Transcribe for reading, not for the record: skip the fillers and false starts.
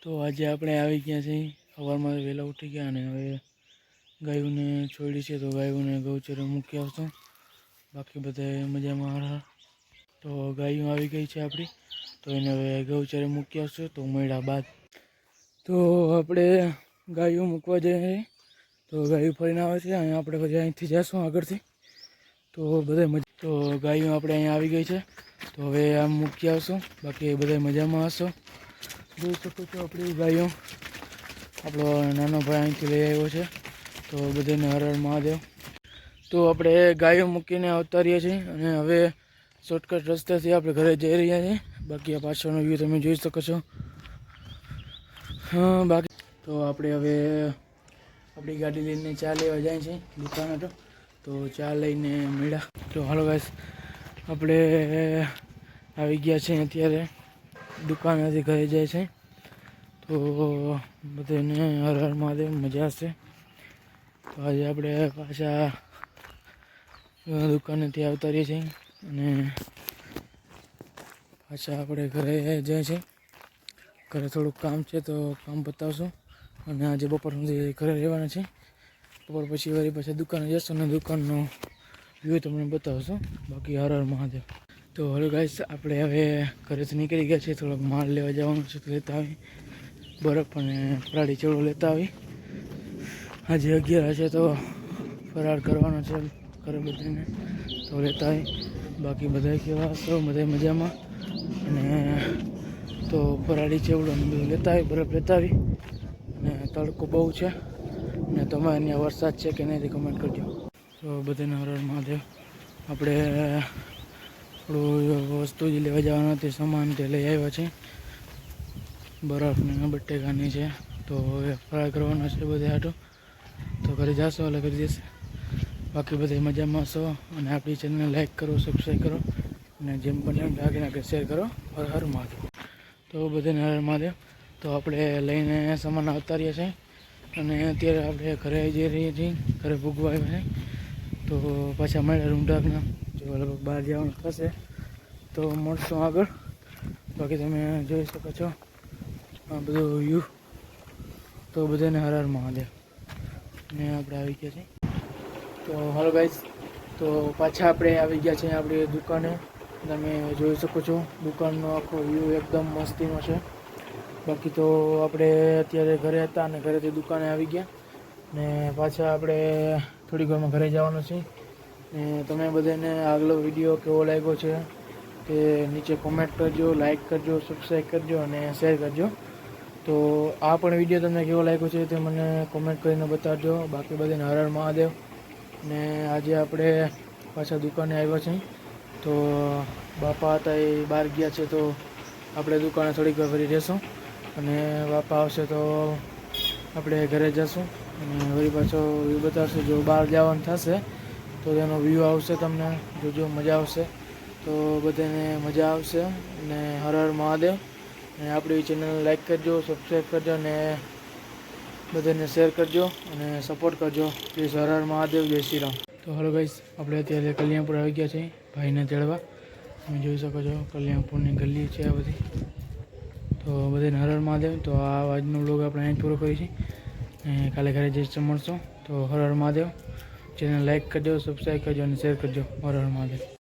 તો આજે આપણે આવી ગયા છીએ, સવારમાં વહેલા ઉઠી ગયા અને હવે ગાયોને છોડી છે. તો ગાયોને ગૌચરે મૂકી આવશું. બાકી બધા મજામાં હારા. તો ગાયો આવી ગઈ છે આપણી, તો એને હવે ગૌચરે મૂકી આવશું. તો મળ્યા બાદ તો આપણે ગાયો મૂકવા જઈએ. તો ગાયો ફરીને આવે છે. અહીંયા આપણે પછી અહીંથી જઈશું આગળથી. તો તો ગાયો આપણે અહીંયા આવી ગઈ છે. તો હવે આમ મૂકી આવશું. બાકી બધા મજામાં હશો. જોઈ શકો છો આપણી ગાયો. આપણો નાનો ભાઈ અહીંથી લઈ આવ્યો છે. તો બધાને હર હર મહાદેવ. તો આપણે ગાયો મૂકીને આવતા રહીએ છીએ અને હવે શોર્ટકટ રસ્તાથી આપણે ઘરે જઈ રહ્યા છીએ. બાકી આ પાછળનો વ્યૂ તમે જોઈ શકો છો. હા, બાકી તો આપણે હવે આપણી ગાડી લઈને ચા લેવા જાય છે દુકાને. તો ચા લઈને મળ્યા. તો હાલો ગાઈસ, આપણે આવી ગયા છીએ અત્યારે દુકાનેથી ઘરે જાય છે. તો બધાને હર હર મહાદેવ, મજા હશે. તો આજે આપણે પાછા દુકાનેથી આવતા રહીએ છીએ અને પાછા આપણે ઘરે જાય છે. ઘરે થોડુંક કામ છે તો કામ બતાવશું. અને આજે બપોર સુધી ઘરે રહેવાના છે. બપોર પછી વળી પાછા દુકાને જશું અને દુકાનનો વ્યૂ તમને બતાવશું. બાકી હર હર મહાદેવ. તો હલો ગાઈસ, આપણે હવે ઘરેથી નીકળી ગયા છીએ. થોડોક માલ લેવા જવાનું છે તો લેતા આવી. બરફ અને ફરાળી ચેવડો લેતા આવી. આજે 11 છે તો ફરાળ કરવાનો છે ઘરે બધાને, તો લેતા આવી. બાકી બધા કેવા હશો? બધા મજામાં. અને તો ફરાળી ચેવડો ને બધું લેતા આવી, બરફ લેતા આવી. અને તડકો બહુ છે અને તમારે અહીંયા વરસાદ છે કે નહીં કમેન્ટ કરજો. તો બધાને હર હર મહાદેવ. આપણે થોડું વસ્તુ જે લેવા જવાનું તે સામાન તે લઈ આવ્યા છે. બરફને બટેકાની છે. તો હવે ફરાળ કરવાનો છે બધે હાટું. તો ઘરે જશો એટલે કરી દેશે. બાકી બધા મજામાં હશો. અને આપણી ચેનલને લાઈક કરો, સબસ્ક્રાઈબ કરો અને જેમ બને એમ આગળ શેર કરો. હર હર મહાદેવ. તો બધાને હર હર મહાદેવ. તો આપણે લઈને સામાન આવતા રહ્યા છીએ અને અત્યારે આપણે ઘરે જઈ રહીએ છીએ. ઘરે ભૂગવા આવ્યા છે. તો પાછા મળ્યા રૂમઢાકના. જો લગભગ બહાર જવાનું થશે તો મળશું આગળ. બાકી તમે જોઈ શકો છો આ બધું વ્યૂ. તો બધાને હર હર મહાદેવ. ને આપણે આવી ગયા છીએ. તો હાલો ગાઈસ, તો પાછા આપણે આવી ગયા છીએ આપણી દુકાને. તમે જોઈ શકો છો દુકાનનો આખો વ્યૂ એકદમ મસ્તીનો છે. બાકી તો આપણે અત્યારે ઘરે હતા અને ઘરેથી દુકાને આવી ગયા ને પાછા આપણે થોડીક વારમાં ઘરે જવાનું છે. ને તમે બધાને આગલો વિડીયો કેવો લાગ્યો છે તે નીચે કોમેન્ટ કરજો, લાઈક કરજો, સબસ્ક્રાઈબ કરજો અને શેર કરજો. તો આ પણ વિડીયો તમને કેવો લાગ્યો છે તે મને કોમેન્ટ કરીને બતાવજો. બાકી બધાને હર હર મહાદેવ. ને આજે આપણે પાછા દુકાને આવ્યા છીએ. તો બાપા હતા એ બહાર ગયા છે તો આપણે દુકાને થોડીક વાર ફરી રહેશું અને બાપા આવશે તો આપણે ઘરે જશું અને વળી પાછો વ્યૂ બતાવશું. જો બહાર જવાનું થશે તો તેનો વ્યૂ આવશે, તમને જોજો, મજા આવશે. તો બધાને મજા આવશે અને હર હર મહાદેવ. અને આપણી ચેનલને લાઈક કરજો, સબસ્ક્રાઈબ કરજો અને બધાને શેર કરજો અને સપોર્ટ કરજો. પ્લીઝ હર હર મહાદેવ, જય શ્રી રામ. તો હલો ગાઈસ, આપણે અત્યારે કલ્યાણપુર આવી ગયા છીએ ભાઈને તેડવા. તમે જોઈ શકો છો કલ્યાણપુરની ગલી છે આ બધી. તો બધાને હર હર મહાદેવ. તો આ આજનો વ્લોગ આપણે અહીં પૂરો કરીએ છીએ અને કાલે ઘરે જઈ મળશું. તો હર હર મહાદેવ. ચેનલ લાઈક કરજો, સબસ્ક્રાઈબ કરજો અને શેર કરજો. હર હર મહાદેવ.